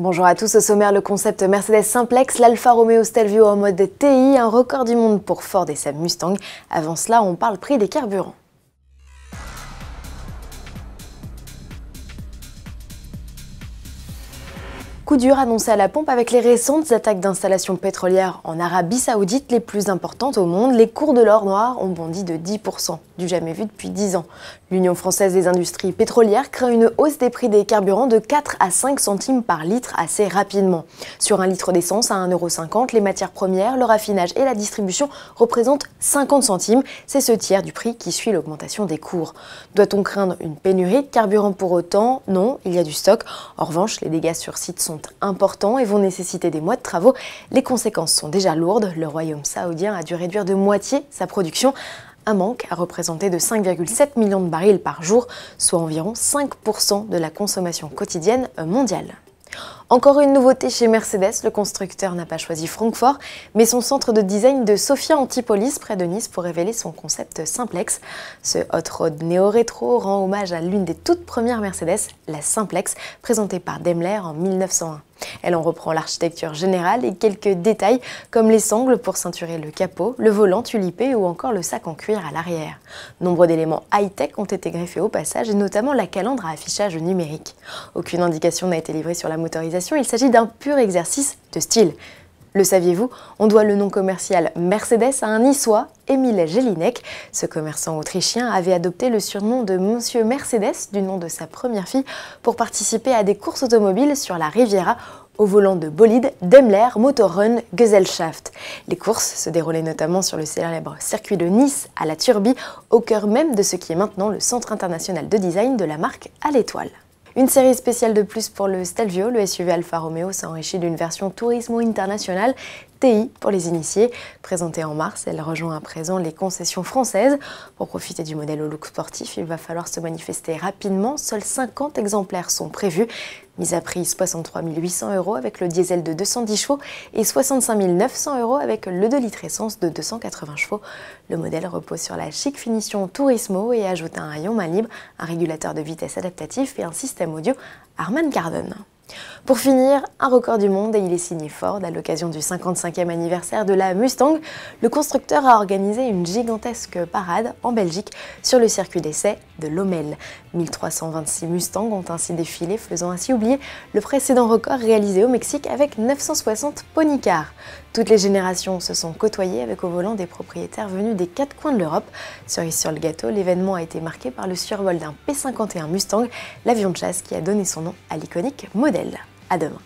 Bonjour à tous, au sommaire le concept Mercedes Simplex, l'Alfa Romeo Stelvio en mode TI, un record du monde pour Ford et sa Mustang. Avant cela, on parle prix des carburants. Coup dur annoncé à la pompe avec les récentes attaques d'installations pétrolières en Arabie Saoudite, les plus importantes au monde. Les cours de l'or noir ont bondi de 10%, du jamais vu depuis 10 ans. L'Union française des industries pétrolières craint une hausse des prix des carburants de 4 à 5 centimes par litre assez rapidement. Sur un litre d'essence à 1,50 €, les matières premières, le raffinage et la distribution représentent 50 centimes. C'est ce tiers du prix qui suit l'augmentation des cours. Doit-on craindre une pénurie de carburant pour autant? Non, il y a du stock. En revanche, les dégâts sur site sont importants et vont nécessiter des mois de travaux. Les conséquences sont déjà lourdes. Le royaume saoudien a dû réduire de moitié sa production. Un manque a représenté de 5,7 millions de barils par jour, soit environ 5% de la consommation quotidienne mondiale. Encore une nouveauté chez Mercedes, le constructeur n'a pas choisi Francfort, mais son centre de design de Sophia Antipolis près de Nice pour révéler son concept Simplex. Ce hot rod néo-rétro rend hommage à l'une des toutes premières Mercedes, la Simplex, présentée par Daimler en 1901. Elle en reprend l'architecture générale et quelques détails comme les sangles pour ceinturer le capot, le volant tulipé ou encore le sac en cuir à l'arrière. Nombre d'éléments high-tech ont été greffés au passage et notamment la calandre à affichage numérique. Aucune indication n'a été livrée sur la motorisation, il s'agit d'un pur exercice de style. Le saviez-vous? On doit le nom commercial Mercedes à un Niçois, Emil Jelinek. Ce commerçant autrichien avait adopté le surnom de Monsieur Mercedes, du nom de sa première fille, pour participer à des courses automobiles sur la Riviera au volant de bolide Daimler Motorrun Gesellschaft. Les courses se déroulaient notamment sur le célèbre circuit de Nice à la Turbie, au cœur même de ce qui est maintenant le centre international de design de la marque à l'étoile. Une série spéciale de plus pour le Stelvio, le SUV Alfa Romeo s'enrichit d'une version Turismo International TI pour les initiés. Présentée en mars, elle rejoint à présent les concessions françaises. Pour profiter du modèle au look sportif, il va falloir se manifester rapidement. Seuls 50 exemplaires sont prévus. Mise à prix 63 800 € avec le diesel de 210 chevaux et 65 900 € avec le 2 litres essence de 280 chevaux. Le modèle repose sur la chic finition Turismo et ajoute un rayon main libre, un régulateur de vitesse adaptatif et un système audio Harman Kardon. Pour finir, un record du monde et il est signé Ford. À l'occasion du 55e anniversaire de la Mustang, le constructeur a organisé une gigantesque parade en Belgique sur le circuit d'essai de Lommel. 1326 Mustangs ont ainsi défilé, faisant ainsi oublier le précédent record réalisé au Mexique avec 960 pony-cars. Toutes les générations se sont côtoyées avec au volant des propriétaires venus des 4 coins de l'Europe. Cerise sur le gâteau, l'événement a été marqué par le survol d'un P51 Mustang, l'avion de chasse qui a donné son nom à l'iconique modèle. À demain.